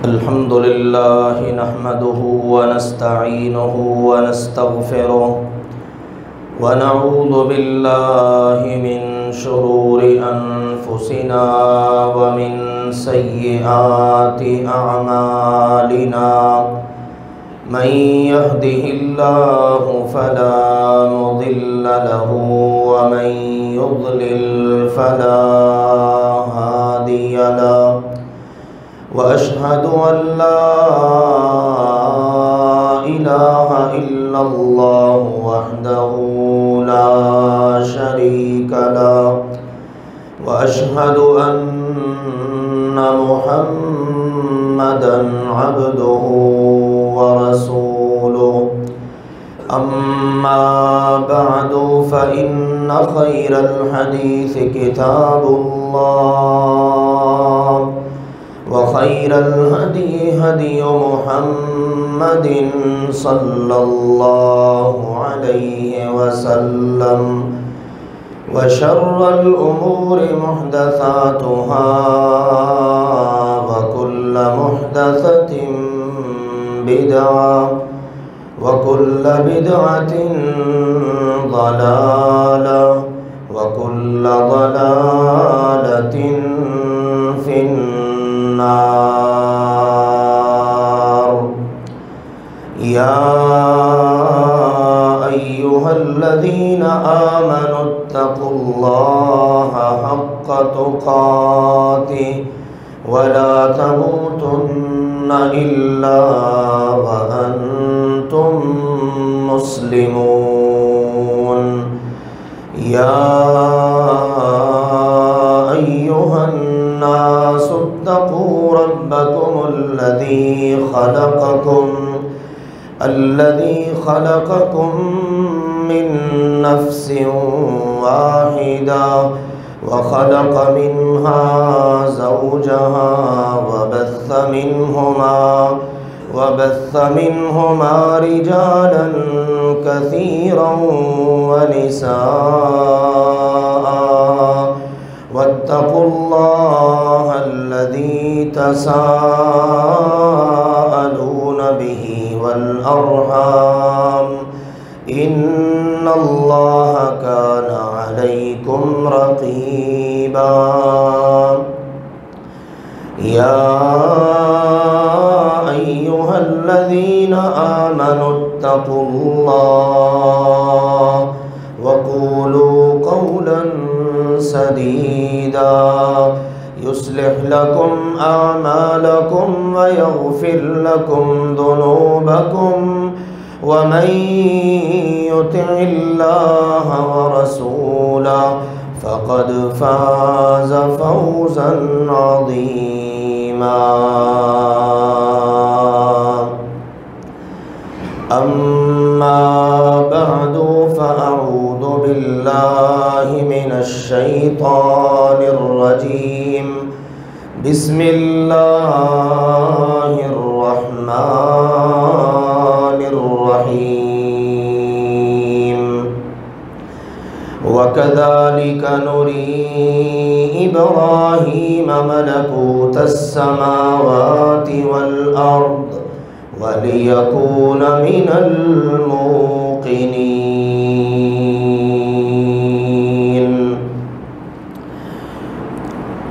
الحمد لله نحمده ونستعينه ونستغفره ونعوذ بالله من شرور أنفسنا ومن سيئات أعمالنا من يهده الله فلا مضل له ومن يضلل فلا هادي له وأشهد أن لا إله إلا الله وحده لا شريك له وأشهد أن محمدًا عبده ورسوله أما بعد فإن خير الحديث كتاب الله وخير الهدي هدي محمد صلى الله عليه وسلم وشر الأمور محدثاتها وكل محدثة بدعة وكل بدعة ضلالة وكل ضلالة في النار. يا أيها الذين آمنوا اتقوا الله حق تقاته ولا تموتن إلا وأنتم مسلمون. يا أيها الناس اتقوا ربكم الذي خلقكم من نفس واحدة وخلق منها زوجها وبث منهما رجالا كثيرا ونساء واتقوا الله الذي تساءلون به والأرحام إن الله كان عليكم رقيبا. يا أيها الذين آمنوا اتقوا الله وقولوا قولا سديدا يصلح لكم أعمالكم ويغفر لكم ذنوبكم ومن يطع الله ورسوله فقد فاز فوزا عظيما. أما بعد فأعوذ بالله من الشيطان الرجيم. بسم الله الرحمن الرحيم. وكذلك نري إبراهيم ملكوت السماوات والأرض وليكون من الموقنين.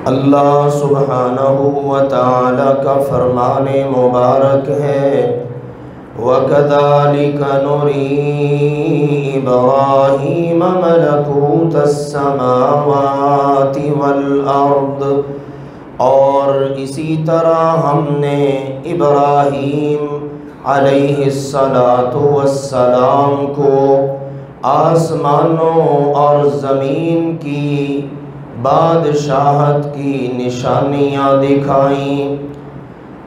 اللہ سبحانہ وتعالی کا فرمان مبارک ہے وَكَذَلِكَ نُرِي إِبْرَاهِيمَ مَلَكُوتَ السَّمَاوَاتِ وَالْأَرْضِ، اور اسی طرح ہم نے ابراہیم علیہ السلام کو آسمانوں اور زمین کی بادشاہت کی نشانیاں دکھائیں،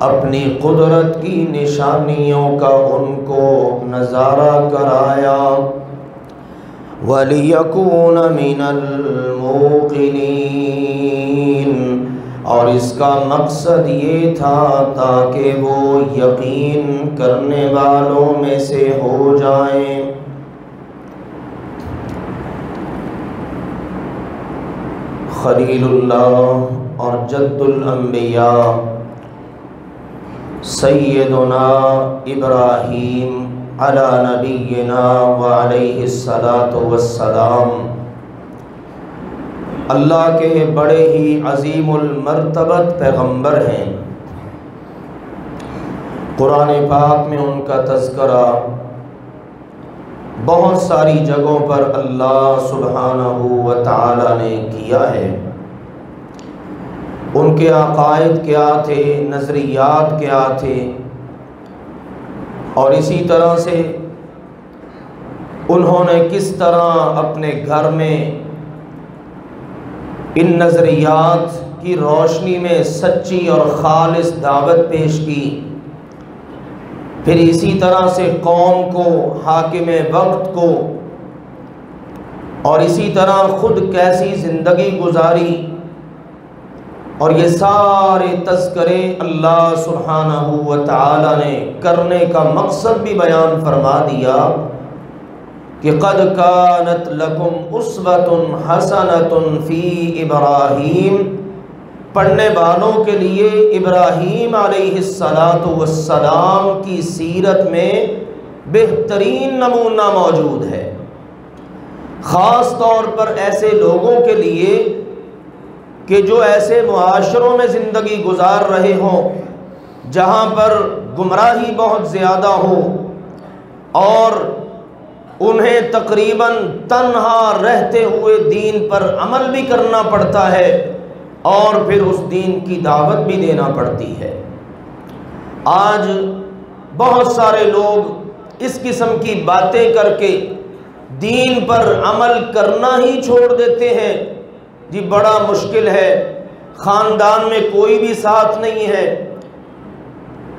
اپنی قدرت کی نشانیوں کا ان کو نظارہ کرایا. وَلِيَكُونَ مِنَ الْمُوقِنِينَ، اور اس کا مقصد یہ تھا تاکہ وہ یقین کرنے والوں میں سے ہو جائیں. خلیل اللہ اور جد الانبیاء سیدنا ابراہیم علی نبینا وعلیہ الصلاۃ والسلام اللہ کے بڑے ہی عظیم المرتبت پیغمبر ہیں۔ قرآن پاک میں ان کا تذکرہ بہت ساری جگہوں پر اللہ سبحانہ و تعالی نے کیا ہے۔ ان کے عقائد کیا تھے، نظریات کیا تھے، اور اسی طرح سے انہوں نے کس طرح اپنے گھر میں ان نظریات کی روشنی میں سچی اور خالص دعوت پیش کی، پھر اسی طرح سے قوم کو، حاکم وقت کو، اور اسی طرح خود کیسی زندگی گزاری، اور یہ سارے تذکرے اللہ سبحانہ و تعالی نے کرنے کا مقصد بھی بیان فرما دیا کہ قد کانت لکم اسوۃ حسنۃ فی ابراہیم، پڑھنے والوں کے لیے ابراہیم علیہ السلام کی سیرت میں بہترین نمونہ موجود ہے، خاص طور پر ایسے لوگوں کے لیے کہ جو ایسے معاشروں میں زندگی گزار رہے ہوں جہاں پر گمراہی بہت زیادہ ہو اور انہیں تقریباً تنہا رہتے ہوئے دین پر عمل بھی کرنا پڑتا ہے اور پھر اس دین کی دعوت بھی دینا پڑتی ہے۔ آج بہت سارے لوگ اس قسم کی باتیں کر کے دین پر عمل کرنا ہی چھوڑ دیتے ہیں۔ جی بڑا مشکل ہے، خاندان میں کوئی بھی ساتھ نہیں ہے،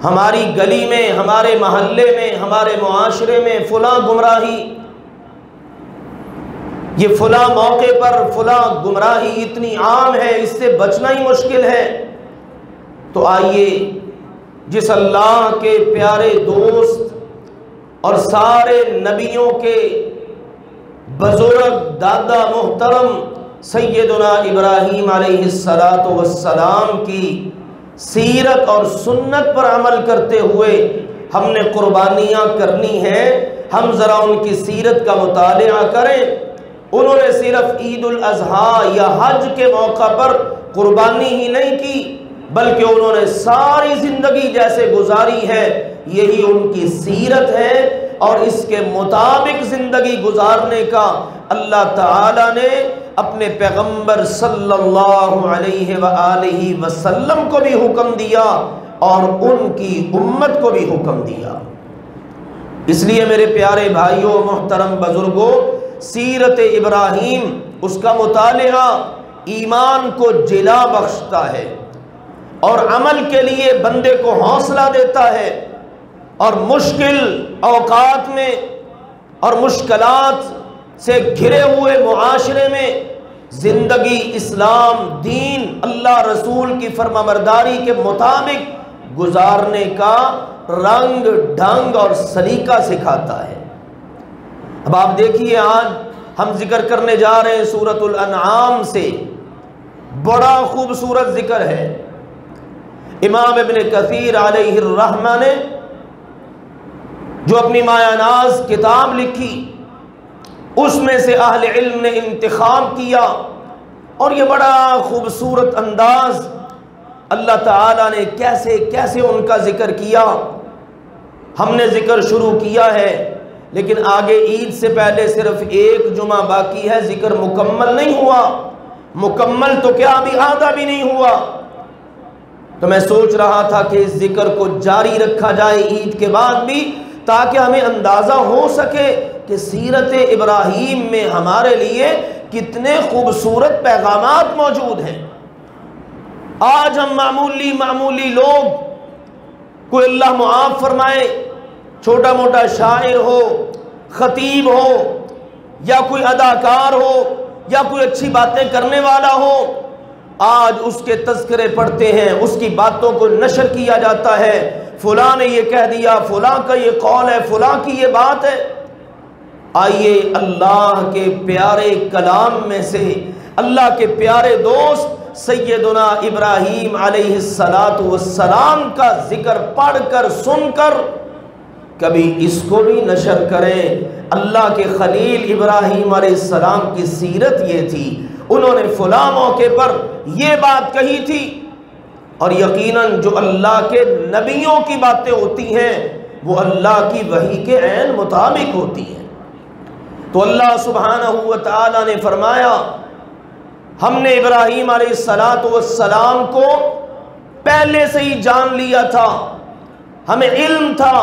ہماری گلی میں، ہمارے محلے میں، ہمارے معاشرے میں فلاں گمراہی، یہ فلاں موقع پر فلاں گمراہی اتنی عام ہے، اس سے بچنا ہی مشکل ہے۔ تو آئیے جس اللہ کے پیارے دوست اور سارے نبیوں کے بزرگ دادا محترم سیدنا ابراہیم علیہ السلام کی سیرت اور سنت پر عمل کرتے ہوئے ہم نے قربانیاں کرنی ہیں، ہم ذرا ان کی سیرت کا مطالعہ کریں۔ انہوں نے صرف عید الاضحیٰ یا حج کے موقع پر قربانی ہی نہیں کی، بلکہ انہوں نے ساری زندگی جیسے گزاری ہے یہی ان کی سیرت ہے، اور اس کے مطابق زندگی گزارنے کا اللہ تعالی نے اپنے پیغمبر صلی اللہ علیہ وآلہ وسلم کو بھی حکم دیا اور ان کی امت کو بھی حکم دیا۔ اس لیے میرے پیارے بھائیوں، محترم بزرگوں، سیرت ابراہیم، اس کا مطالعہ ایمان کو جلا بخشتا ہے اور عمل کے لیے بندے کو حوصلہ دیتا ہے، اور مشکل اوقات میں اور مشکلات سے گھرے ہوئے معاشرے میں زندگی اسلام، دین، اللہ رسول کی فرمانبرداری کے مطابق گزارنے کا رنگ، ڈھنگ اور سلیقہ سکھاتا ہے۔ اب آپ دیکھیے، آج ہم ذکر کرنے جا رہے ہیں سورۃ الانعام سے، بڑا خوبصورت ذکر ہے۔ امام ابن کثیر علیہ الرحمہ نے جو اپنی مایہ ناز کتاب لکھی، اس میں سے اہل علم نے انتخاب کیا، اور یہ بڑا خوبصورت انداز اللہ تعالیٰ نے کیسے کیسے ان کا ذکر کیا۔ ہم نے ذکر شروع کیا ہے، لیکن آگے عید سے پہلے صرف ایک جمعہ باقی ہے، ذکر مکمل نہیں ہوا، مکمل تو کیا ابھی آدھا بھی نہیں ہوا۔ تو میں سوچ رہا تھا کہ اس ذکر کو جاری رکھا جائے عید کے بعد بھی، تاکہ ہمیں اندازہ ہو سکے کہ سیرت ابراہیم میں ہمارے لیے کتنے خوبصورت پیغامات موجود ہیں۔ آج ہم معمولی لوگ، کوئی اللہ معاف فرمائے چھوٹا موٹا شاعر ہو، خطیب ہو، یا کوئی اداکار ہو، یا کوئی اچھی باتیں کرنے والا ہو، آج اس کے تذکرے پڑھتے ہیں، اس کی باتوں کو نشر کیا جاتا ہے، فلاں نے یہ کہہ دیا، فلاں کا یہ قول ہے، فلاں کی یہ بات ہے۔ آئیے اللہ کے پیارے کلام میں سے، اللہ کے پیارے دوست سیدنا ابراہیم علیہ السلام کا ذکر پڑھ کر سن کر کبھی اس کو بھی نشر کریں۔ اللہ کے خلیل ابراہیم علیہ السلام کی سیرت یہ تھی، انہوں نے فلاں موقع پر یہ بات کہی تھی، اور یقیناً جو اللہ کے نبیوں کی باتیں ہوتی ہیں وہ اللہ کی وحی کے عین مطابق ہوتی ہیں۔ تو اللہ سبحانہ و تعالی نے فرمایا ہم نے ابراہیم علیہ السلام کو پہلے سے ہی جان لیا تھا، ہمیں علم تھا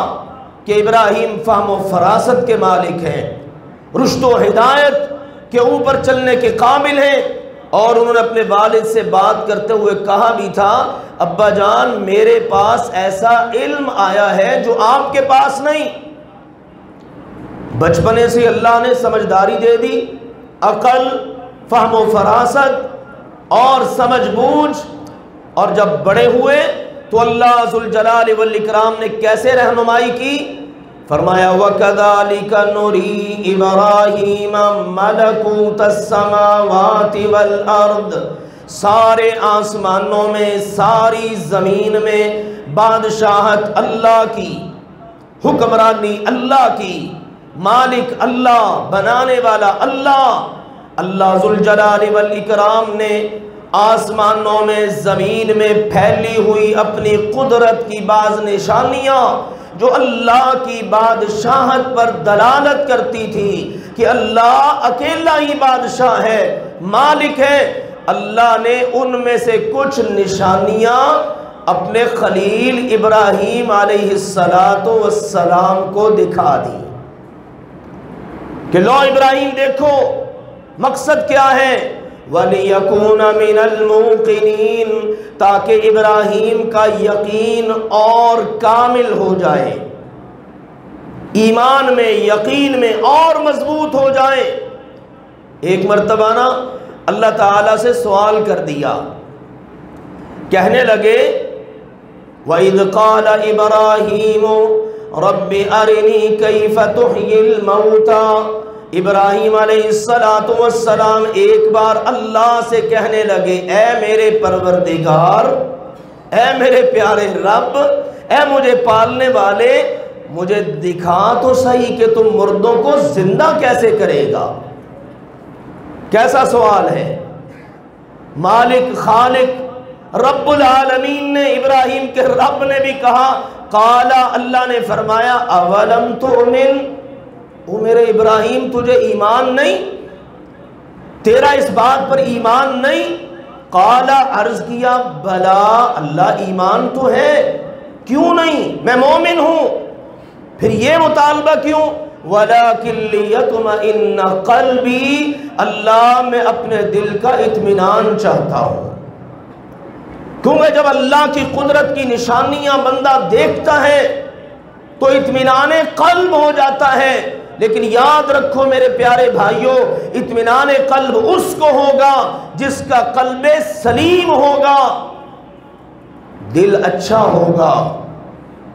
کہ ابراہیم فہم و فراست کے مالک ہیں، رشد و ہدایت کے اوپر چلنے کے قابل ہیں، اور انہوں نے اپنے والد سے بات کرتے ہوئے کہا بھی تھا ابا جان میرے پاس ایسا علم آیا ہے جو آپ کے پاس نہیں۔ بچپنے سے اللہ نے سمجھداری دے دی، عقل، فہم و فراست اور سمجھ بوجھ، اور جب بڑے ہوئے تو اللہ ذوالجلال والاکرام نے کیسے رہنمائی کی؟ فرمایا وَكَذَلِكَ نُرِي إِبْرَاهِيمَ مَلَكُوتَ السَّمَاوَاتِ وَالْأَرْضِ، سارے آسمانوں میں ساری زمین میں بادشاہت اللہ کی، حکمرانی اللہ کی، مالک اللہ، بنانے والا اللہ۔ اللہ ذوالجلال والاکرام نے آسمانوں میں زمین میں پھیلی ہوئی اپنی قدرت کی بعض نشانیاں جو اللہ کی بادشاہت پر دلالت کرتی تھی کہ اللہ اکیلا ہی بادشاہ ہے، مالک ہے، اللہ نے ان میں سے کچھ نشانیاں اپنے خلیل ابراہیم علیہ السلام کو دکھا دی کہ لو ابراہیم دیکھو مقصد کیا ہے، وَلِيَكُونَ مِنَ الْمُوقِنِينَ، تاکہ ابراہیم کا یقین اور کامل ہو جائے، ایمان میں یقین میں اور مضبوط ہو جائے۔ ایک مرتبہ نا اللہ تعالیٰ سے سوال کر دیا، کہنے لگے وَإِذْ قَالَ إِبْرَاهِيمُ رَبِّ أَرِنِي كَيْفَ تُحْيِي الْمَوْتَى، ابراہیم علیہ السلام ایک بار اللہ سے کہنے لگے اے میرے پروردگار، اے میرے پیارے رب، اے مجھے پالنے والے، مجھے دکھا تو صحیح کہ تم مردوں کو زندہ کیسے کرے گا۔ کیسا سوال ہے؟ مالک خالق رب العالمین نے ابراہیم کے رب نے بھی کہا، قالا، اللہ نے فرمایا اولم تؤمن، او میرے ابراہیم تجھے ایمان نہیں، تیرا اس بات پر ایمان نہیں؟ قالا، عرض کیا بلا، اللہ ایمان تو ہے، کیوں نہیں، میں مومن ہوں، پھر یہ مطالبہ کیوں؟ وَلَكِنْ لِيَطْمَئِنَّ قَلْبِي، اللہ میں اپنے دل کا اطمینان چاہتا ہوں، کیونکہ جب اللہ کی قدرت کی نشانیاں بندہ دیکھتا ہے تو اطمینان قلب ہو جاتا ہے۔ لیکن یاد رکھو میرے پیارے بھائیوں، اطمینان قلب اس کو ہوگا جس کا قلب سلیم ہوگا، دل اچھا ہوگا،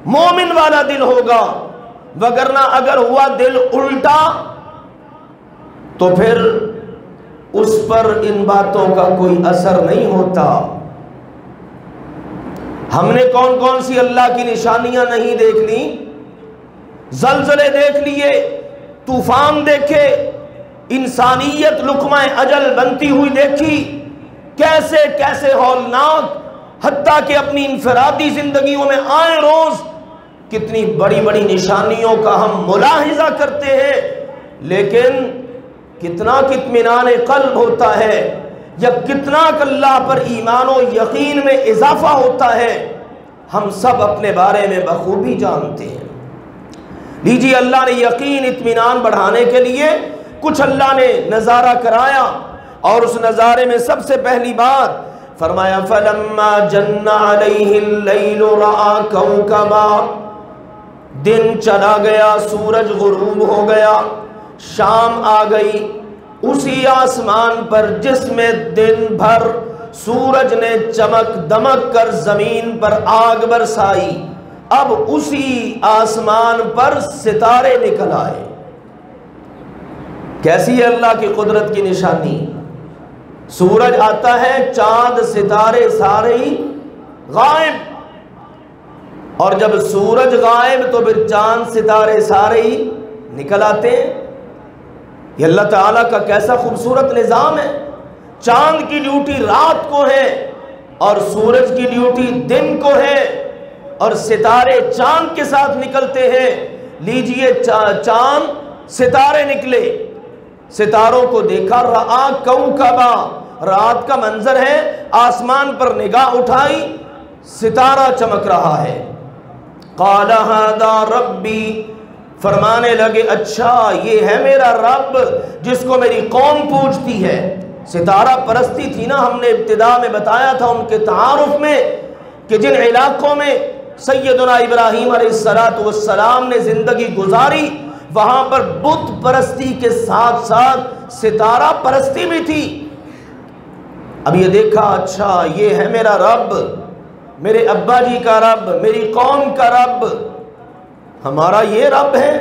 مومن والا دل ہوگا، وگرنہ اگر ہوا دل الٹا تو پھر اس پر ان باتوں کا کوئی اثر نہیں ہوتا۔ ہم نے کون کون سی اللہ کی نشانیاں نہیں دیکھ لی؟ زلزلے دیکھ لیے، طوفان دیکھے، انسانیت لقمہ اجل بنتی ہوئی دیکھی، کیسے کیسے ہولناک، حتیٰ کہ اپنی انفرادی زندگیوں میں آئے روز کتنی بڑی بڑی نشانیوں کا ہم ملاحظہ کرتے ہیں، لیکن کتنا اطمینان قلب ہوتا ہے یا کتنا اللہ پر ایمان و یقین میں اضافہ ہوتا ہے، ہم سب اپنے بارے میں بخوبی جانتے ہیں۔ لیجیے اللہ نے یقین اطمینان بڑھانے کے لیے کچھ اللہ نے نظارہ کرایا، اور اس نظارے میں سب سے پہلی بات فرمایا فَلَمَّا جَنَّ عَلَيْهِ اللَّيْلُ رَأَى كَوْكَبًا، دن چلا گیا، سورج غروب ہو گیا، شام آ گئی، اسی آسمان پر جس میں دن بھر سورج نے چمک دمک کر زمین پر آگ برسائی، اب اسی آسمان پر ستارے نکل آئے۔ کیسی ہے اللہ کی قدرت کی نشانی؟ سورج آتا ہے، چاند ستارے سارے ہی غائب، اور جب سورج غائب تو پھر چاند ستارے سارے ہی نکل آتے ہیں۔ یہ اللہ تعالیٰ کا کیسا خوبصورت نظام ہے۔ چاند کی ڈیوٹی رات کو ہے اور سورج کی ڈیوٹی دن کو ہے، اور ستارے چاند کے ساتھ نکلتے ہیں۔ لیجئے چاند ستارے نکلے، ستاروں کو دیکھا، رآ کوکبا، رات کا منظر ہے، آسمان پر نگاہ اٹھائی، ستارہ چمک رہا ہے۔ قال ھذا ربی، فرمانے لگے اچھا یہ ہے میرا رب جس کو میری قوم پوجتی ہے۔ ستارہ پرستی تھی نا، ہم نے ابتدا میں بتایا تھا ان کے تعارف میں کہ جن علاقوں میں سیدنا ابراہیم علیہ السلام نے زندگی گزاری وہاں پر بت پرستی کے ساتھ ساتھ ستارہ پرستی بھی تھی۔ اب یہ دیکھا اچھا یہ ہے میرا رب، میرے ابا جی کا رب، میری قوم کا رب، ہمارا یہ رب ہے۔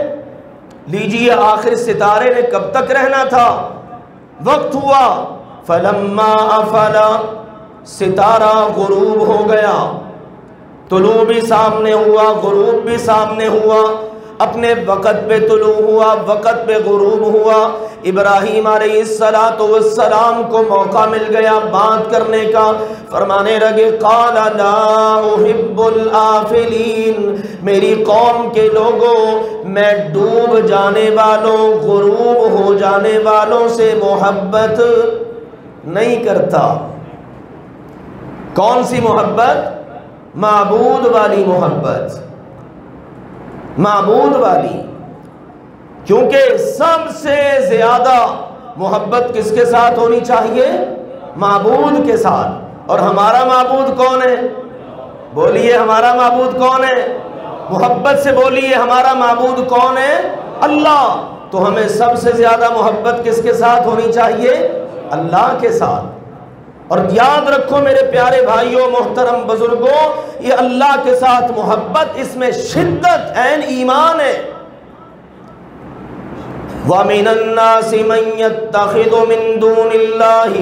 لیجئے آخر ستارے نے کب تک رہنا تھا؟ وقت ہوا، فلما افلا، ستارہ غروب ہو گیا، طلوع بھی سامنے ہوا، غروب بھی سامنے ہوا، اپنے وقت پہ طلوع ہوا، وقت پہ غروب ہوا۔ ابراہیم علیہ السلام کو موقع مل گیا بات کرنے کا، فرمانے لگے قال لا احب الآفلین، میری قوم کے لوگوں میں ڈوب جانے والوں، غروب ہو جانے والوں سے محبت نہیں کرتا۔ کون سی محبت؟ معبود والی محبت، معبود والی، کیونکہ سب سے زیادہ محبت کس کے ساتھ ہونی چاہیے؟ معبود کے ساتھ۔ اور ہمارا معبود کون ہے؟ بولیے ہمارا معبود کون ہے؟ محبت سے بولیے ہمارا معبود کون ہے؟ اللہ۔ تو ہمیں سب سے زیادہ محبت کس کے ساتھ ہونی چاہیے؟ اللہ کے ساتھ۔ اور یاد رکھو میرے پیارے بھائیوں، محترم بزرگوں، یہ اللہ کے ساتھ محبت، اس میں شدت عین ایمان ہے۔ وَمِنَ النَّاسِ مَن يَتَّخِذُ مِن دُونِ اللَّهِ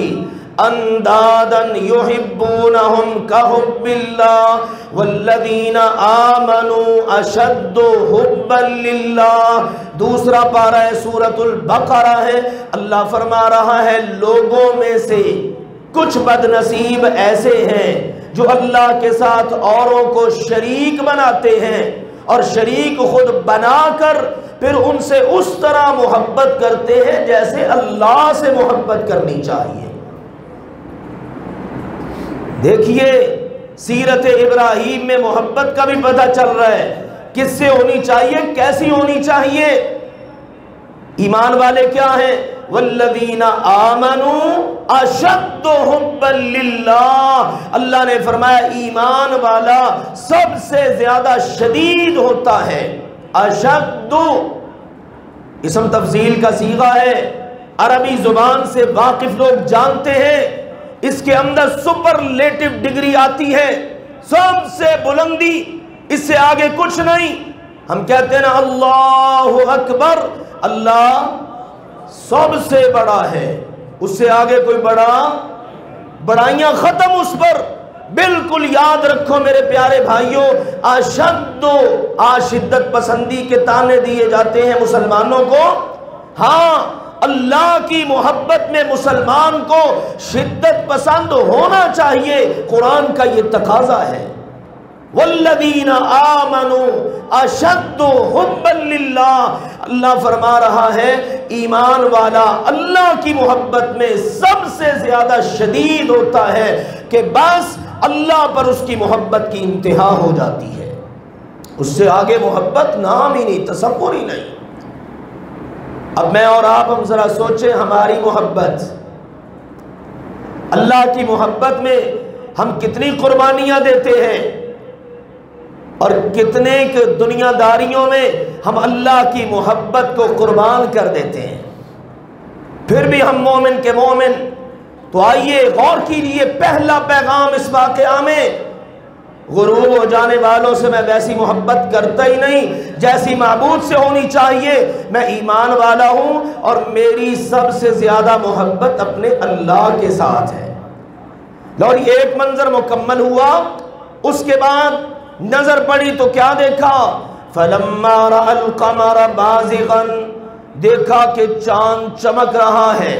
أَندَادًا يُحِبُّونَهُمْ كَحُبِّ اللَّهِ وَالَّذِينَ آمَنُوا أَشَدُّ حُبًّا لِلَّهِ۔ دوسرا پارہ سورۃ البقرہ ہے، اللہ فرما رہا ہے لوگوں میں سے کچھ بد نصیب ایسے ہیں جو اللہ کے ساتھ اوروں کو شریک بناتے ہیں، اور شریک خود بنا کر پھر ان سے اس طرح محبت کرتے ہیں جیسے اللہ سے محبت کرنی چاہیے۔ دیکھیے سیرت ابراہیم میں محبت کا بھی پتہ چل رہا ہے، کس سے ہونی چاہیے، کیسی ہونی چاہیے۔ ایمان والے کیا ہیں؟ والذین آمنوا اشد حبا للہ، اللہ نے فرمایا ایمان والا سب سے زیادہ شدید ہوتا ہے۔ اشد اسم تفضیل کا صیغہ ہے، عربی زبان سے واقف لوگ جانتے ہیں، اس کے اندر سپرلیٹو ڈگری آتی ہے، سب سے بلندی، اس سے آگے کچھ نہیں۔ ہم کہتے ہیں نا اللہ اکبر، اللہ سب سے بڑا ہے، اس سے آگے کوئی بڑائیاں ختم اس پر۔ بالکل یاد رکھو میرے پیارے بھائیوں، اشد شدت پسندی کے طعنے دیے جاتے ہیں مسلمانوں کو۔ ہاں اللہ کی محبت میں مسلمان کو شدت پسند ہونا چاہیے، قرآن کا یہ تقاضا ہے۔ والذین آمنوا اشد حبا للہ، اللہ فرما رہا ہے ایمان والا اللہ کی محبت میں سب سے زیادہ شدید ہوتا ہے کہ بس اللہ پر اس کی محبت کی انتہا ہو جاتی ہے، اس سے آگے محبت نام ہی نہیں، تصور ہی نہیں۔ اب میں اور آپ ہم ذرا سوچیں ہماری محبت، اللہ کی محبت میں ہم کتنی قربانیاں دیتے ہیں، اور کتنے دنیا داریوں میں ہم اللہ کی محبت کو قربان کر دیتے ہیں، پھر بھی ہم مومن کے مومن۔ تو آئیے غور کیجیے، پہلا پیغام اس واقعہ میں غروب ہو جانے والوں سے میں ویسی محبت کرتا ہی نہیں جیسی معبود سے ہونی چاہیے. میں ایمان والا ہوں اور میری سب سے زیادہ محبت اپنے اللہ کے ساتھ ہے. اور یہ ایک منظر مکمل ہوا. اس کے بعد نظر پڑی تو کیا دیکھا؟ فَلَمَّا رَأَى الْقَمَرَ بَازِغًا، دیکھا کہ چاند چمک رہا ہے.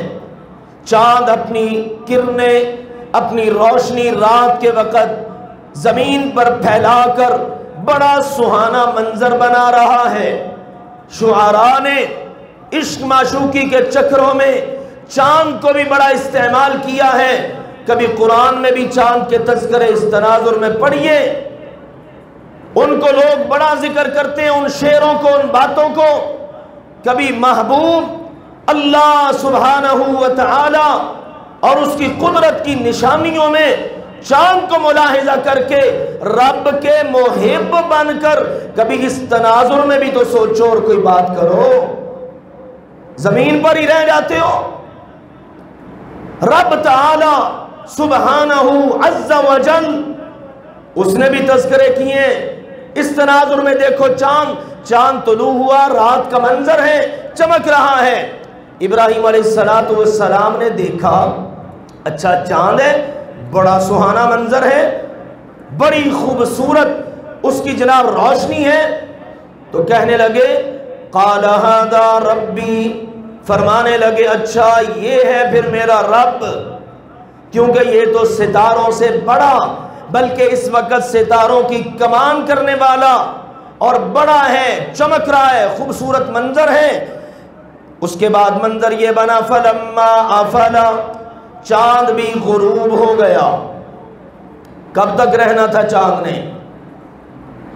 چاند اپنی کرنیں، اپنی روشنی رات کے وقت زمین پر پھیلا کر بڑا سہانا منظر بنا رہا ہے. شعراء نے عشق معشوقی کے چکروں میں چاند کو بھی بڑا استعمال کیا ہے. کبھی قرآن میں بھی چاند کے تذکرے اس تناظر میں پڑھیے. ان کو لوگ بڑا ذکر کرتے ہیں، ان شعروں کو، ان باتوں کو. کبھی محبوب اللہ سبحانہ و تعالی اور اس کی قدرت کی نشانیوں میں چاند کو ملاحظہ کر کے رب کے محب بن کر کبھی اس تناظر میں بھی تو سوچو اور کوئی بات کرو. زمین پر ہی رہ جاتے ہو. رب تعالی سبحانہ عز و جل اس نے بھی تذکرے کیے. اس تناظر میں دیکھو چاند طلوع ہوا، رات کا منظر ہے، چمک رہا ہے. ابراہیم علیہ السلام نے دیکھا اچھا چاند ہے، بڑا سہانا منظر ہے، بڑی خوبصورت اس کی جناب روشنی ہے. تو کہنے لگے قال ھذا ربی، فرمانے لگے اچھا یہ ہے پھر میرا رب، کیونکہ یہ تو ستاروں سے بڑا، بلکہ اس وقت ستاروں کی کمان کرنے والا اور بڑا ہے، چمک رہا ہے، خوبصورت منظر ہے. اس کے بعد منظر یہ بنا فلما افلا، چاند بھی غروب ہو گیا. کب تک رہنا تھا چاند نے؟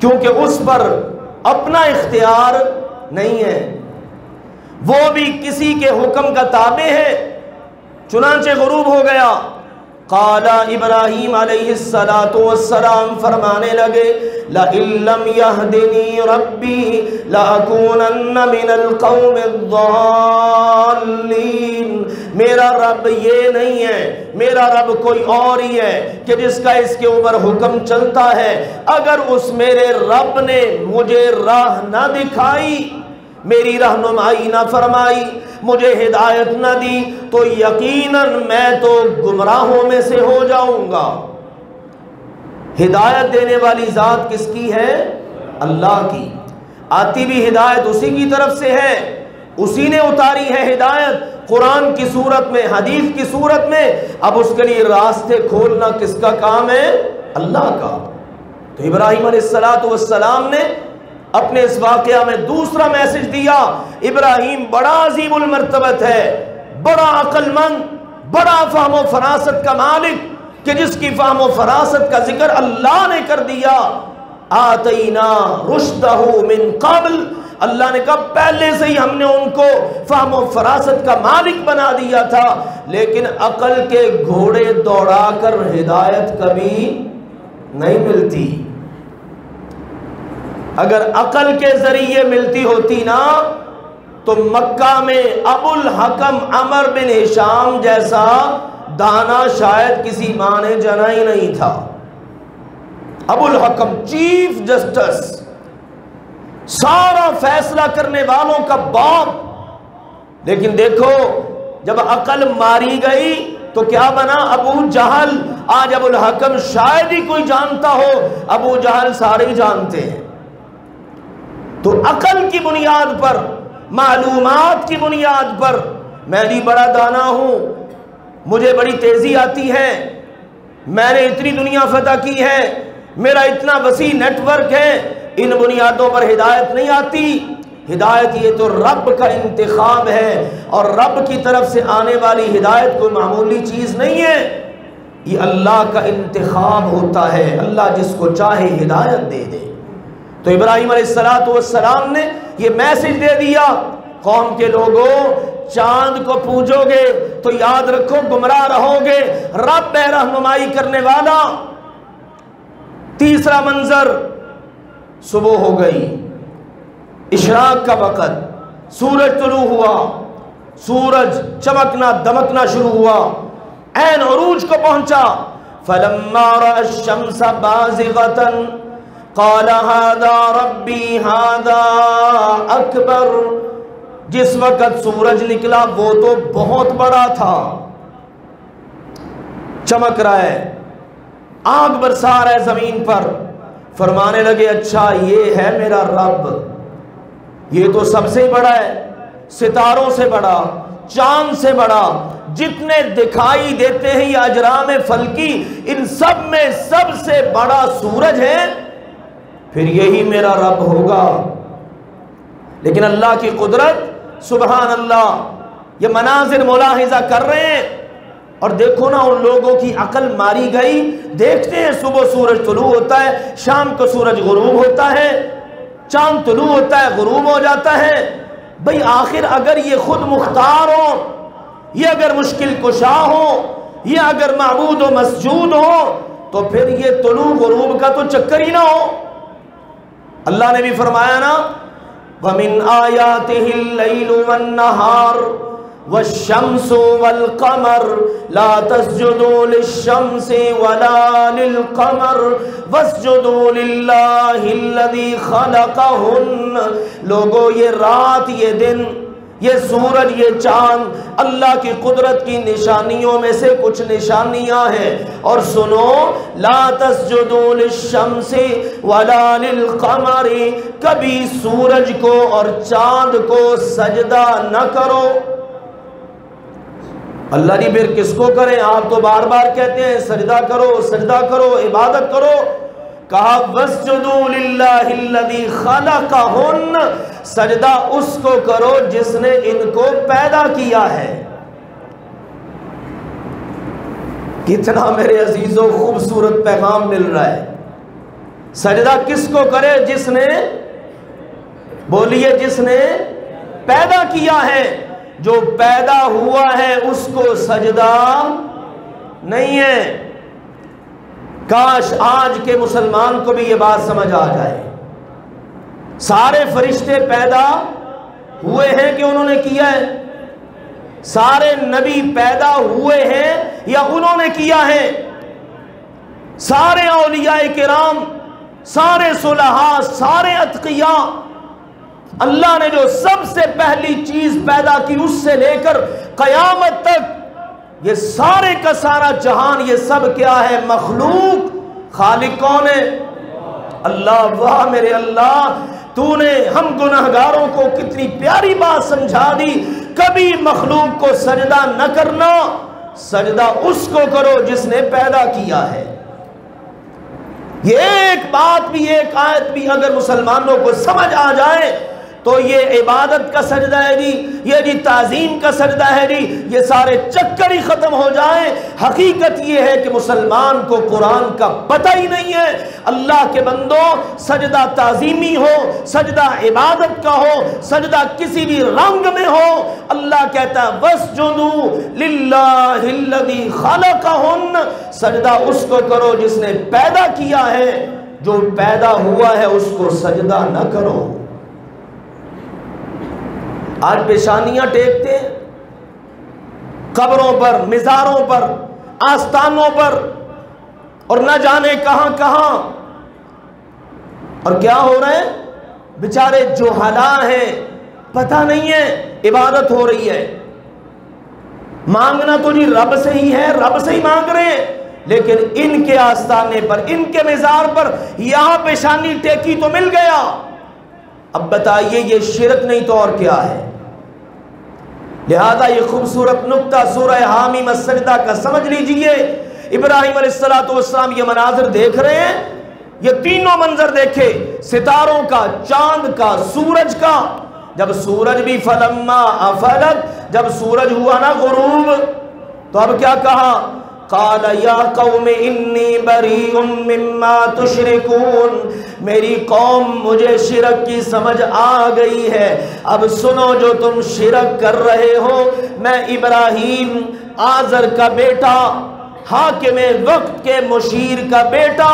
کیونکہ اس پر اپنا اختیار نہیں ہے، وہ بھی کسی کے حکم کا تابع ہے. چنانچہ غروب ہو گیا. قال ابراہیم علیہ السلام فرمانے لگے لئن لم يهدني ربی لأکونن من القوم الضالین. میرا رب یہ نہیں ہے، میرا رب کوئی اور ہی ہے کہ جس کا اس کے اوپر حکم چلتا ہے. اگر اس میرے رب نے مجھے راہ نہ دکھائی، میری رہنمائی نہ فرمائی، مجھے ہدایت نہ دی، تو یقیناً میں تو گمراہوں میں سے ہو جاؤں گا. ہدایت دینے والی ذات کس کی ہے؟ اللہ کی. آتی بھی ہدایت اسی کی طرف سے ہے، اسی نے اتاری ہے ہدایت قرآن کی صورت میں، حدیث کی صورت میں. اب اس کے لیے راستے کھولنا کس کا کام ہے؟ اللہ کا. تو ابراہیم علیہ السلام نے اپنے اس واقعہ میں دوسرا میسج دیا. ابراہیم بڑا عظیم المرتبت ہے، بڑا عقل مند، بڑا فہم و فراست کا مالک، کہ جس کی فہم و فراست کا ذکر اللہ نے کر دیا. آتینا رشدہ من قبل، اللہ نے کہا پہلے سے ہی ہم نے ان کو فہم و فراست کا مالک بنا دیا تھا. لیکن عقل کے گھوڑے دوڑا کر ہدایت کبھی نہیں ملتی. اگر عقل کے ذریعے ملتی ہوتی نا تو مکہ میں ابو الحکم عمر بن ہشام جیسا دانا شاید کسی ماں نے جنا ہی نہیں تھا. ابو الحکم چیف جسٹس، سارا فیصلہ کرنے والوں کا باپ. لیکن دیکھو جب عقل ماری گئی تو کیا بنا؟ ابو جہل. آج ابو الحکم شاید ہی کوئی جانتا ہو، ابو جہل سارے ہی جانتے ہیں. تو عقل کی بنیاد پر، معلومات کی بنیاد پر میں بھی بڑا دانا ہوں، مجھے بڑی تیزی آتی ہے، میں نے اتنی دنیا فتح کی ہے، میرا اتنا وسیع نیٹ ورک ہے، ان بنیادوں پر ہدایت نہیں آتی. ہدایت یہ تو رب کا انتخاب ہے، اور رب کی طرف سے آنے والی ہدایت کوئی معمولی چیز نہیں ہے. یہ اللہ کا انتخاب ہوتا ہے، اللہ جس کو چاہے ہدایت دے دے. تو ابراہیم علیہ السلام نے یہ میسج دے دیا قوم کے لوگوں، چاند کو پوجو گے تو یاد رکھو گمراہ رہو گے، رب ہے رہنمائی کرنے والا. تیسرا منظر، صبح ہو گئی، اشراق کا وقت، سورج طلوع ہوا، سورج چمکنا دمکنا شروع ہوا، عین عروج کو پہنچا. فلما رأى الشمس بازغة قال هذا ربی هذا اکبر، جس وقت سورج نکلا وہ تو بہت بڑا تھا، چمک رہا ہے، آگ برسا رہا ہے زمین پر، فرمانے لگے اچھا یہ ہے میرا رب، یہ تو سب سے بڑا ہے، ستاروں سے بڑا، چاند سے بڑا، جتنے دکھائی دیتے ہیں یہ اجرام فلکی، ان سب میں سب سے بڑا سورج ہے، پھر یہی میرا رب ہوگا۔ لیکن اللہ کی قدرت، سبحان اللہ، یہ مناظر ملاحظہ کر رہے ہیں، اور دیکھو نا ان لوگوں کی عقل ماری گئی، دیکھتے ہیں صبح سورج طلوع ہوتا ہے، شام کو سورج غروب ہوتا ہے، چاند طلوع ہوتا ہے غروب ہو جاتا ہے۔ بھئی آخر اگر یہ خود مختار ہو، یہ اگر مشکل کشا ہو، یہ اگر معبود و مسجود ہو، تو پھر یہ طلوع غروب کا تو چکر ہی نہ ہو۔ اللہ نے بھی فرمایا نا وَمِنْ آيَاتِهِ اللَّيْلُ وَالنَّهَارُ وَالشَّمْسُ وَالْقَمَرُ لَا تَسْجُدُوا لِلشَّمْسِ وَلَا لِلْقَمَرِ وَاسْجُدُوا لِلَّهِ الَّذِي خَلَقَهُنَّ، لوگو یہ رات، یہ دن، یہ سورج، یہ چاند اللہ کی قدرت کی نشانیوں میں سے کچھ نشانیاں ہیں، اور سنو لا تسجدوا للشمس ولا للقمر، کبھی سورج کو اور چاند کو سجدہ نہ کرو۔ اللہ نہیں پھر کس کو کریں؟ آپ تو بار بار کہتے ہیں سجدہ کرو، سجدہ کرو، عبادت کرو، کہا وَاسْجُدُوا لِلَّهِ الَّذِي خَلَقَهُنَّ، سجدہ اس کو کرو جس نے ان کو پیدا کیا ہے۔ کتنا میرے عزیزوں خوبصورت پیغام مل رہا ہے۔ سجدہ کس کو کرے؟ جس نے، بولیے، جس نے پیدا کیا ہے۔ جو پیدا ہوا ہے اس کو سجدہ نہیں ہے۔ کاش آج کے مسلمان کو بھی یہ بات سمجھ آ جائے۔ سارے فرشتے پیدا ہوئے ہیں کہ انہوں نے کیا ہے؟ سارے نبی پیدا ہوئے ہیں یا انہوں نے کیا ہے؟ سارے اولیاء کرام، سارے صلحاء، سارے اتقیاء، اللہ نے جو سب سے پہلی چیز پیدا کی اس سے لے کر قیامت تک، یہ سارے کا سارا جہان، یہ سب کیا ہے؟ مخلوق۔ خالق کون ہے؟ اللہ۔ واہ میرے اللہ، تو نے ہم گناہگاروں کو کتنی پیاری بات سمجھا دی۔ کبھی مخلوق کو سجدہ نہ کرنا، سجدہ اس کو کرو جس نے پیدا کیا ہے۔ یہ ایک بات بھی، ایک آیت بھی اگر مسلمانوں کو سمجھ آ جائے تو یہ عبادت کا سجدہ ہے جی، یہ جی تعظیم کا سجدہ ہے جی، یہ سارے چکر ہی ختم ہو جائیں۔ حقیقت یہ ہے کہ مسلمان کو قرآن کا پتہ ہی نہیں ہے۔ اللہ کے بندوں، سجدہ تعظیمی ہو، سجدہ عبادت کا ہو، سجدہ کسی بھی رنگ میں ہو، اللہ کہتا ہے وَاسْجُدُوا لِلَّهِ الَّذِي خَلَقَهُنَّ، سجدہ اس کو کرو جس نے پیدا کیا ہے۔ جو پیدا ہوا ہے اس کو سجدہ نہ کرو۔ آج پیشانیاں ٹیکتے ہیں قبروں پر، مزاروں پر، آستانوں پر، اور نہ جانے کہاں کہاں، اور کیا ہو رہے ہیں؟ بیچارے جوہلا ہیں، پتہ نہیں ہے عبادت ہو رہی ہے۔ مانگنا تو جی رب سے ہی ہے، رب سے ہی مانگ رہے ہیں، لیکن ان کے آستانے پر، ان کے مزار پر یہاں پیشانی ٹیکی تو مل گیا۔ اب بتائیے یہ شرک نہیں تو اور کیا ہے؟ لہذا یہ خوبصورت نقطہ سورہ حامیم السجدہ کا سمجھ لیجئے۔ ابراہیم علیہ السلام یہ مناظر دیکھ رہے ہیں، یہ تینوں منظر دیکھے، ستاروں کا، چاند کا، سورج کا۔ جب سورج بھی فلما افلت، جب سورج ہوا نا غروب، تو اب کیا کہا؟ قال یا قوم انی بریء مما تشرکون، میری قوم مجھے شرک کی سمجھ آ گئی ہے۔ اب سنو جو تم شرک کر رہے ہو، میں ابراہیم آزر کا بیٹا، حاکم وقت کے مشیر کا بیٹا،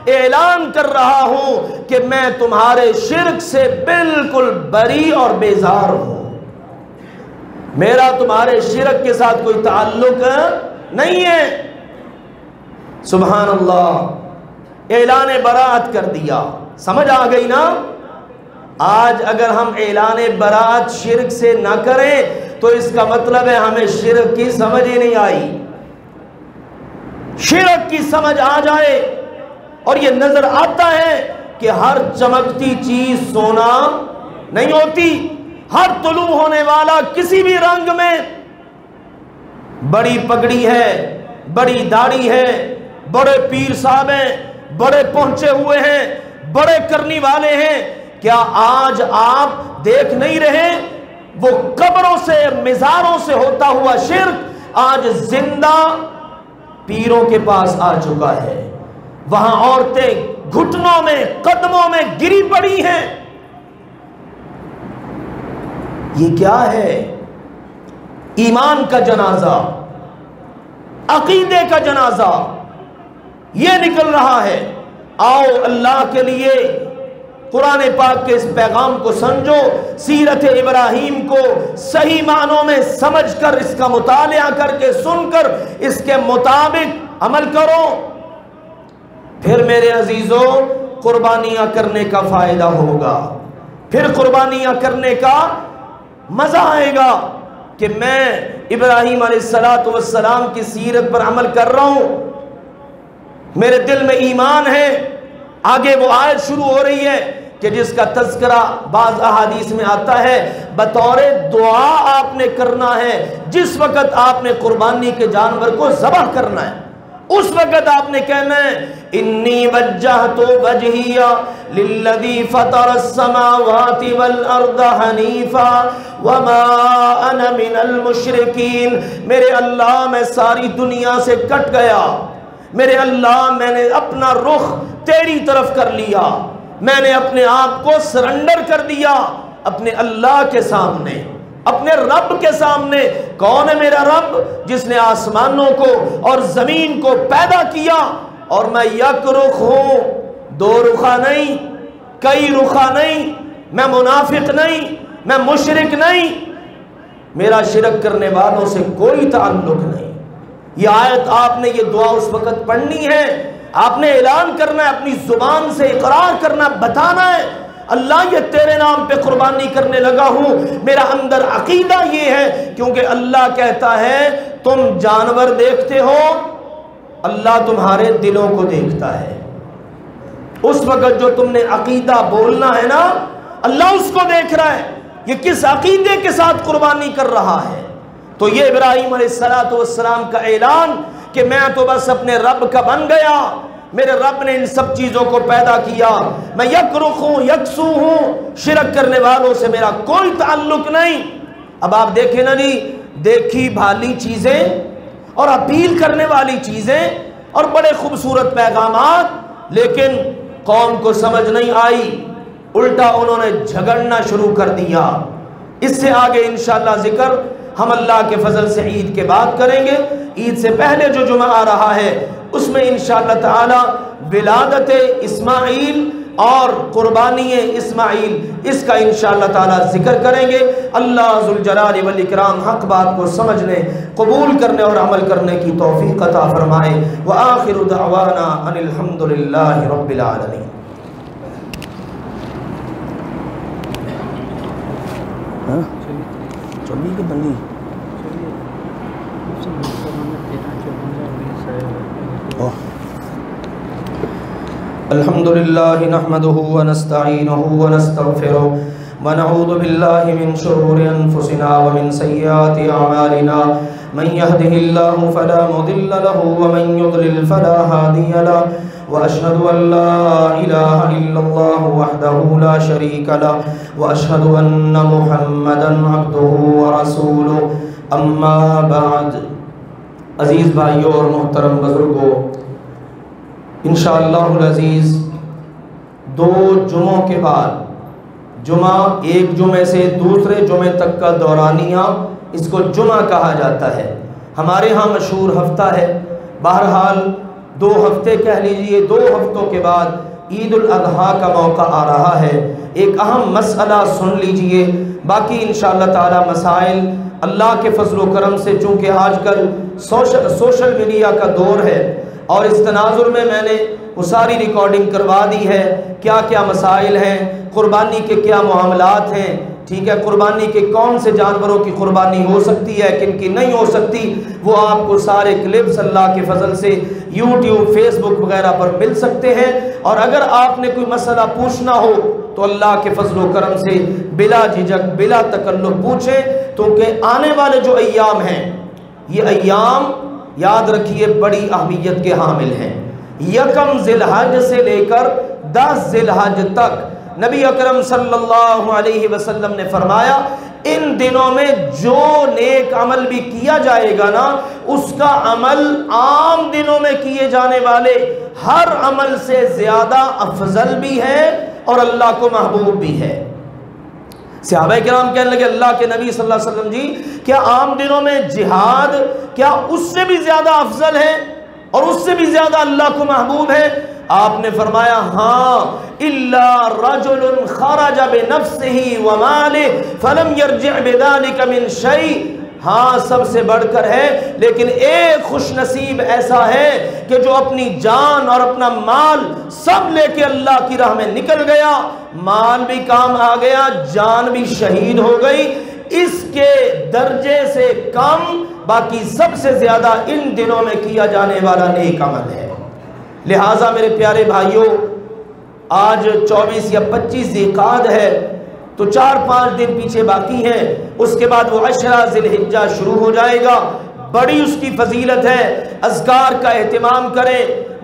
اعلان کر رہا ہوں کہ میں تمہارے شرک سے بالکل بری اور بیزار ہوں۔ میرا تمہارے شرک کے ساتھ کوئی تعلق نہیں ہے۔ سبحان اللہ، اعلان براءت کر دیا۔ سمجھ آ گئی نا؟ آج اگر ہم اعلان براءت شرک سے نہ کریں تو اس کا مطلب ہے ہمیں شرک کی سمجھ ہی نہیں آئی۔ شرک کی سمجھ آ جائے، اور یہ نظر آتا ہے کہ ہر چمکتی چیز سونا نہیں ہوتی، ہر طلوع ہونے والا کسی بھی رنگ میں، بڑی پگڑی ہے، بڑی داڑھی ہے، بڑے پیر صاحب ہیں، بڑے پہنچے ہوئے ہیں، بڑے کرنی والے ہیں، کیا آج آپ دیکھ نہیں رہے وہ قبروں سے مزاروں سے ہوتا ہوا شرک آج زندہ پیروں کے پاس آ چکا ہے؟ وہاں عورتیں گھٹنوں میں قدموں میں گری پڑی ہیں۔ یہ کیا ہے؟ ایمان کا جنازہ، عقیدے کا جنازہ یہ نکل رہا ہے۔ آؤ اللہ کے لیے قرآن پاک کے اس پیغام کو سمجھو، سیرت ابراہیم کو صحیح معنوں میں سمجھ کر، اس کا مطالعہ کر کے، سن کر اس کے مطابق عمل کرو، پھر میرے عزیزوں قربانیاں کرنے کا فائدہ ہوگا، پھر قربانیاں کرنے کا مزہ آئے گا کہ میں ابراہیم علیہ السلام کی سیرت پر عمل کر رہا ہوں، میرے دل میں ایمان ہے۔ آگے وہ آیت شروع ہو رہی ہے کہ جس کا تذکرہ بعض احادیث میں آتا ہے بطور دعا آپ نے کرنا ہے۔ جس وقت آپ نے قربانی کے جانور کو ذبح کرنا ہے اس وقت آپ نے کہنا ہے انی وجہت وجہی للذی فطر السماوات والارض حنیفا وما انا من المشرکین۔ میرے اللہ میں ساری دنیا سے کٹ گیا، میرے اللہ میں نے اپنا رخ تیری طرف کر لیا، میں نے اپنے آپ کو سرنڈر کر دیا اپنے اللہ کے سامنے، اپنے رب کے سامنے۔ کون ہے میرا رب؟ جس نے آسمانوں کو اور زمین کو پیدا کیا، اور میں یک رخ ہوں، دو رخا نہیں، کئی رخا نہیں، میں منافق نہیں، میں مشرک نہیں، میرا شرک کرنے والوں سے کوئی تعلق نہیں۔ یہ آیت آپ نے، یہ دعا اس وقت پڑھنی ہے، آپ نے اعلان کرنا ہے، اپنی زبان سے اقرار کرنا، بتانا ہے اللہ یہ تیرے نام پہ قربانی کرنے لگا ہوں۔ میرا اندر عقیدہ یہ ہے، کیونکہ اللہ کہتا ہے تم جانور دیکھتے ہو، اللہ تمہارے دلوں کو دیکھتا ہے۔ اس وقت جو تم نے عقیدہ بولنا ہے نا، اللہ اس کو دیکھ رہا ہے، یہ کس عقیدے کے ساتھ قربانی کر رہا ہے۔ تو یہ ابراہیم علیہ السلام کا اعلان کہ میں تو بس اپنے رب کا بن گیا، میرے رب نے ان سب چیزوں کو پیدا کیا، میں یک رخ ہوں، یکسو ہوں، شرک کرنے والوں سے میرا کوئی تعلق نہیں۔ اب آپ دیکھیں نا جی، دیکھی بھالی چیزیں اور اپیل کرنے والی چیزیں اور بڑے خوبصورت پیغامات، لیکن قوم کو سمجھ نہیں آئی، الٹا انہوں نے جھگڑنا شروع کر دیا۔ اس سے آگے انشاءاللہ ذکر ہم اللہ کے فضل سے عید کے بعد کریں گے۔ عید سے پہلے جو جمعہ آ رہا ہے اس میں انشاءاللہ تعالی ولادت اسماعیل اور قربانی اسماعیل، اس کا انشاءاللہ تعالی ذکر کریں گے۔ اللہ ذوالجلال والاکرام حق بات کو سمجھنے، قبول کرنے اور عمل کرنے کی توفیق عطا فرمائے۔ وآخر دعوانا ان الحمدللہ رب العالمین۔ چوبی کی بندی الحمدللہ نحمده ونستعینه ونستغفره ونعوذ باللہ من شرور انفسنا ومن سیئات اعمالنا من يهده الله فلا مضل له ومن يضلل فلا هادي له وأشهد أن لا إله إلا الله وحده لا شريك له وأشهد أن محمدا عبده ورسوله أما بعد۔ عزیز بھائیوں اور محترم بزرگوں، انشاءاللہ العزیز دو جمعوں کے بعد، جمعہ ایک جمعے سے دوسرے جمعے تک کا دورانیہ، اس کو جمعہ کہا جاتا ہے، ہمارے ہاں مشہور ہفتہ ہے۔ بہرحال 2 ہفتے کہہ لیجئے، 2 ہفتوں کے بعد عید الاضحیٰ کا موقع آ رہا ہے۔ ایک اہم مسئلہ سن لیجئے، باقی انشاءاللہ تعالی مسائل اللہ کے فضل و کرم سے، چونکہ آج کل سوشل میڈیا کا دور ہے، اور اس تناظر میں نے وہ ساری ریکارڈنگ کروا دی ہے، کیا کیا مسائل ہیں، قربانی کے کیا معاملات ہیں، ٹھیک ہے، قربانی کے کون سے جانوروں کی قربانی ہو سکتی ہے، کن کی نہیں ہو سکتی، وہ آپ کو سارے کلپس اللہ کے فضل سے یوٹیوب، فیس بک وغیرہ پر مل سکتے ہیں۔ اور اگر آپ نے کوئی مسئلہ پوچھنا ہو تو اللہ کے فضل و کرم سے بلا جھجک، بلا تکلف پوچھیں، کیونکہ آنے والے جو ایام ہیں یہ ایام یاد رکھیے بڑی اہمیت کے حامل ہیں۔ یکم ذی الحج سے لے کر 10 ذی الحج تک نبی اکرم صلی اللہ علیہ وسلم نے فرمایا ان دنوں میں جو نیک عمل بھی کیا جائے گا نا، اس کا عمل عام دنوں میں کیے جانے والے ہر عمل سے زیادہ افضل بھی ہے اور اللہ کو محبوب بھی ہے۔ صحابہ کرام کہنے لگے اللہ کے نبی صلی اللہ علیہ وسلم جی، کیا عام دنوں میں جہاد کیا اس سے بھی زیادہ افضل ہے اور اس سے بھی زیادہ اللہ کو محبوب ہے؟ آپ نے فرمایا ہاں، الا رجل خرج بنفسه وماله فلم يرجع بذلك من شيء، ہاں سب سے بڑھ کر ہے، لیکن ایک خوش نصیب ایسا ہے کہ جو اپنی جان اور اپنا مال سب لے کے اللہ کی راہ میں نکل گیا، مال بھی کام آ گیا، جان بھی شہید ہو گئی، اس کے درجے سے کم باقی سب سے زیادہ ان دنوں میں کیا جانے والا نیک عمل ہے۔ لہٰذا میرے پیارے بھائیوں، آج 24 یا 25 ذی القعدہ ہے، تو 4-5 دن پیچھے باقی ہیں، اس کے بعد وہ 10 ذی الحجہ شروع ہو جائے گا۔ بڑی اس کی فضیلت ہے، اذکار کا اہتمام کریں،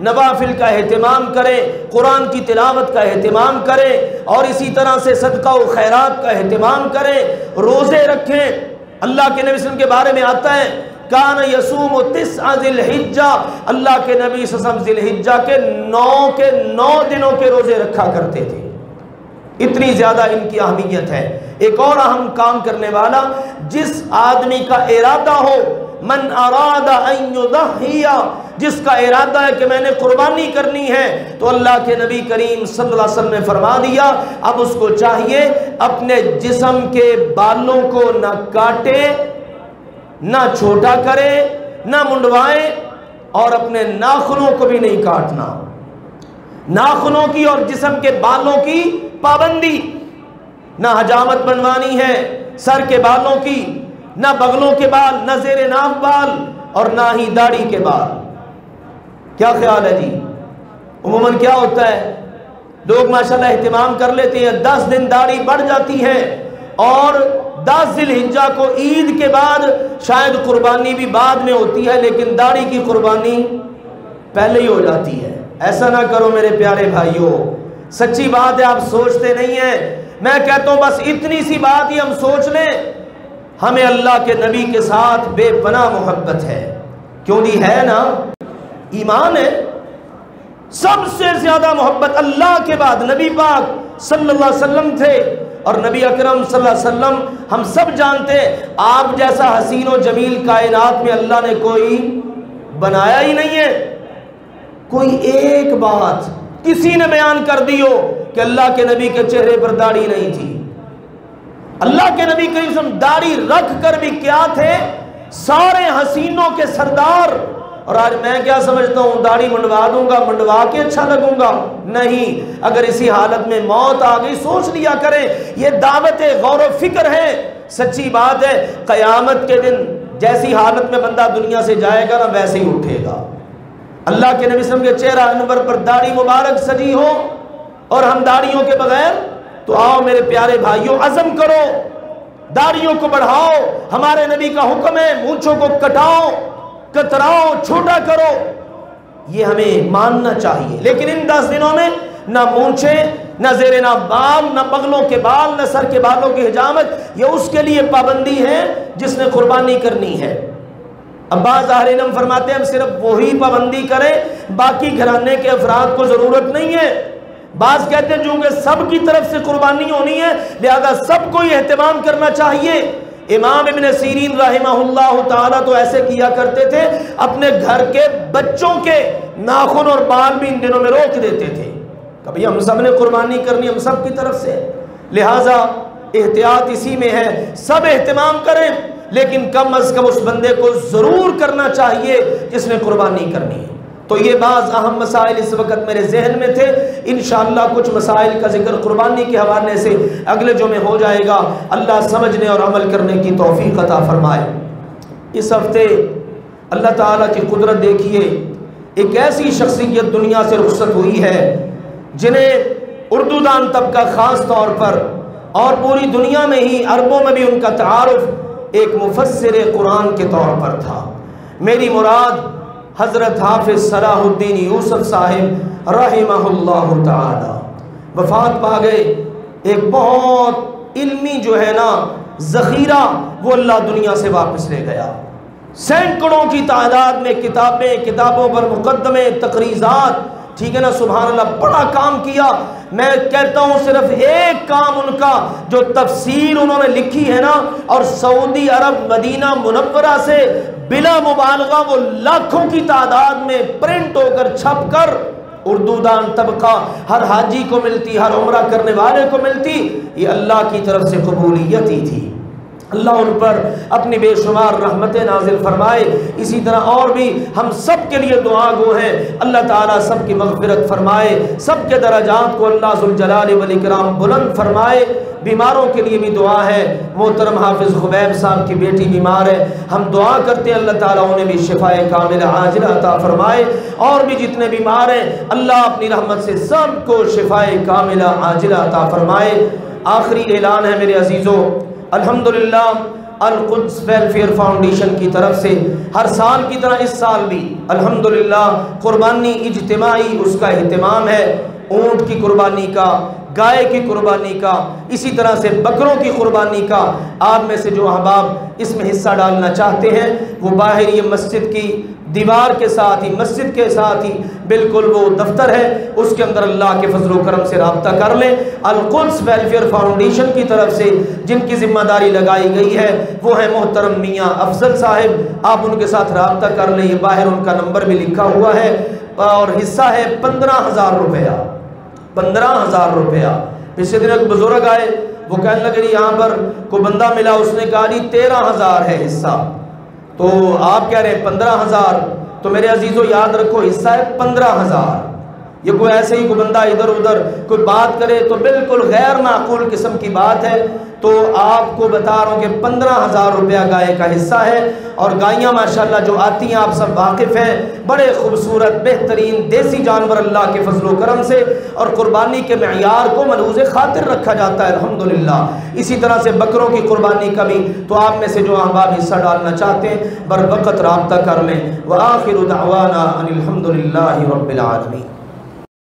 نوافل کا اہتمام کریں، قرآن کی تلاوت کا اہتمام کریں، اور اسی طرح سے صدقہ و خیرات کا اہتمام کریں، روزے رکھیں۔ اللہ کے نبی صلی اللہ علیہ وسلم کے بارے میں آتا ہے کان یصوم 9 ذی الحجہ، اللہ کے نبی صلی اللہ علیہ وسلم ذی الحجہ کے 9 دنوں کے روزے رکھا کرتے تھے، اتنی زیادہ ان کی اہمیت ہے۔ ایک اور اہم کام کرنے والا، جس آدمی کا ارادہ ہو، من اراد ان یضحی، جس کا ارادہ ہے کہ میں نے قربانی کرنی ہے، تو اللہ کے نبی کریم صلی اللہ علیہ وسلم نے فرما دیا اب اس کو چاہیے اپنے جسم کے بالوں کو نہ کاٹے، نہ چھوٹا کرے، نہ منڈوائے، اور اپنے ناخنوں کو بھی نہیں کاٹنا۔ ناخنوں کی اور جسم کے بالوں کی پابندی، نہ حجامت بنوانی ہے سر کے بالوں کی، نہ بغلوں کے بال، نہ زیر ناف بال، اور نہ ہی داڑھی کے بال۔ کیا خیال ہے جی؟ عموماً کیا ہوتا ہے، لوگ ماشاءاللہ اہتمام کر لیتے ہیں، 10 دن داڑھی بڑھ جاتی ہے، اور 10 ذی الحجہ کو عید کے بعد شاید قربانی بھی بعد میں ہوتی ہے، لیکن داڑھی کی قربانی پہلے ہی ہو جاتی ہے۔ ایسا نہ کرو میرے پیارے بھائیوں، سچی بات ہے، آپ سوچتے نہیں ہیں۔ میں کہتا ہوں بس اتنی سی بات ہی ہم سوچ لیں، ہمیں اللہ کے نبی کے ساتھ بے پناہ محبت ہے۔ کیوں جی؟ ہے نا، ایمان ہے۔ سب سے زیادہ محبت اللہ کے بعد نبی پاک صلی اللہ علیہ وسلم تھے، اور نبی اکرم صلی اللہ علیہ وسلم ہم سب جانتے ہیں آپ جیسا حسین و جمیل کائنات میں اللہ نے کوئی بنایا ہی نہیں ہے۔ کوئی ایک بات کسی نے بیان کر دی ہو کہ اللہ کے نبی کے چہرے پر داڑھی نہیں تھی؟ اللہ کے نبی کریم صلی اللہ علیہ وسلم داڑھی رکھ کر بھی کیا تھے؟ سارے حسینوں کے سردار۔ اور آج میں کیا سمجھتا ہوں، داڑھی منڈوا دوں گا، منڈوا کے اچھا لگوں گا؟ نہیں، اگر اسی حالت میں موت آ گئی سوچ لیا کریں، یہ دعوت غور و فکر ہے۔ سچی بات ہے، قیامت کے دن جیسی حالت میں بندہ دنیا سے جائے گا نا ویسے ہی اٹھے گا۔ اللہ کے نبی صلی اللہ علیہ وسلم کے چہرہ انور پر داڑھی مبارک سجی ہو اور ہم داڑھیوں کے بغیر، تو آؤ میرے پیارے بھائیوں، عزم کرو، داڑھیوں کو بڑھاؤ۔ ہمارے نبی کا حکم ہے مونچھوں کو کٹاؤ، کتراؤ، چھوٹا کرو، یہ ہمیں ماننا چاہیے۔ لیکن ان 10 دنوں میں نہ مونچھیں، نہ زیر نہ بال، نہ بغلوں کے بال، نہ سر کے بالوں کی حجامت، یہ اس کے لیے پابندی ہے جس نے قربانی کرنی ہے۔ اب بعض اہل علم فرماتے ہیں ہم صرف وہی پابندی کریں، باقی گھرانے کے افراد کو ضرورت نہیں ہے۔ بعض کہتے ہیں چونکہ سب کی طرف سے قربانی ہونی ہے لہذا سب کو یہ اہتمام کرنا چاہیے۔ امام ابن سیرین رحمہ اللہ تعالیٰ تو ایسے کیا کرتے تھے، اپنے گھر کے بچوں کے ناخن اور بال بھی ان دنوں میں روک دیتے تھے، کبھی ہم سب نے قربانی کرنی، ہم سب کی طرف سے، لہٰذا احتیاط اسی میں ہے۔ سب اہتمام کریں لیکن کم از کم اس بندے کو ضرور کرنا چاہیے جس نے قربانی کرنی ہے۔ تو یہ بعض اہم مسائل اس وقت میرے ذہن میں تھے، انشاءاللہ کچھ مسائل کا ذکر قربانی کے حوالے سے اگلے جمعے ہو جائے گا۔ اللہ سمجھنے اور عمل کرنے کی توفیق عطا فرمائے۔ اس ہفتے اللہ تعالیٰ کی قدرت دیکھیے، ایک ایسی شخصیت دنیا سے رخصت ہوئی ہے جنہیں اردو دان طبقہ خاص طور پر اور پوری دنیا میں ہی عربوں میں بھی ان کا تعارف ایک مفسر قرآن کے طور پر تھا۔ میری مراد حضرت حافظ صلاح الدین یوسف صاحب رحمہ اللہ تعالی وفات پا گئے۔ ایک بہت علمی جو ہے نا ذخیرہ وہ اللہ دنیا سے واپس لے گیا۔ سینکڑوں کی تعداد میں کتابوں پر مقدمے، تقریضات، ٹھیک ہے نا، سبحان اللہ، بڑا کام کیا۔ میں کہتا ہوں صرف ایک کام ان کا جو تفسیر انہوں نے لکھی ہے نا، اور سعودی عرب مدینہ منورہ سے بلا مبالغہ وہ لاکھوں کی تعداد میں پرنٹ ہو کر چھپ کر اردو دان طبقہ ہر حاجی کو ملتی، ہر عمرہ کرنے والے کو ملتی، یہ اللہ کی طرف سے قبولیت ہی تھی۔ اللہ ان پر اپنی بے شمار رحمتیں نازل فرمائے۔ اسی طرح اور بھی ہم سب کے لیے دعا گو ہیں، اللہ تعالیٰ سب کی مغفرت فرمائے، سب کے درجات کو اللہ ذوالجلال والاکرام بلند فرمائے۔ بیماروں کے لیے بھی دعا ہے۔ محترم حافظ خبیب صاحب کی بیٹی بیمار ہے، ہم دعا کرتے ہیں اللہ تعالیٰ انہیں بھی شفائے کاملہ عاجلہ عطا فرمائے، اور بھی جتنے بیمار ہیں اللہ اپنی رحمت سے سب کو شفائے کاملہ عاجلہ عطا فرمائے۔ آخری اعلان ہے میرے عزیزوں، الحمدللہ القدس ویلفیئر فاؤنڈیشن کی طرف سے ہر سال کی طرح اس سال بھی الحمدللہ قربانی اجتماعی اس کا اہتمام ہے۔ اونٹ کی قربانی کا، گائے کی قربانی کا، اسی طرح سے بکروں کی قربانی کا، آپ میں سے جو احباب اس میں حصہ ڈالنا چاہتے ہیں وہ باہر یہ مسجد کی دیوار کے ساتھ ہی، مسجد کے ساتھ ہی بالکل وہ دفتر ہے، اس کے اندر اللہ کے فضل و کرم سے رابطہ کر لیں۔ القدس ویلفیئر فاؤنڈیشن کی طرف سے جن کی ذمہ داری لگائی گئی ہے وہ ہے محترم میاں افضل صاحب، آپ ان کے ساتھ رابطہ کر لیں، یہ باہر ان کا نمبر بھی لکھا ہوا ہے، اور حصہ ہے 15,000 روپیہ، 15,000 روپیہ۔ پچھلے دن ایک بزرگ آئے، وہ کہنے لگے یہاں پر کوئی بندہ ملا، اس نے کہا جی 13,000 ہے حصہ، تو آپ کہہ رہے ہیں 15,000، تو میرے عزیزو یاد رکھو حصہ ہے 15,000۔ یہ کوئی ایسے ہی کوئی بندہ ادھر ادھر کوئی بات کرے تو بالکل غیر معقول قسم کی بات ہے۔ تو آپ کو بتا رہا ہوں کہ 15,000 روپیہ گائے کا حصہ ہے، اور گائیاں ماشاءاللہ جو آتی ہیں آپ سب واقف ہیں، بڑے خوبصورت بہترین دیسی جانور اللہ کے فضل و کرم سے، اور قربانی کے معیار کو ملحوظ خاطر رکھا جاتا ہے الحمدللہ۔ اسی طرح سے بکروں کی قربانی کا بھی، تو آپ میں سے جو احباب حصہ ڈالنا چاہتے ہیں بر وقت رابطہ کر لیں۔ وآخر دعوانا ان الحمدللہ رب العالمین۔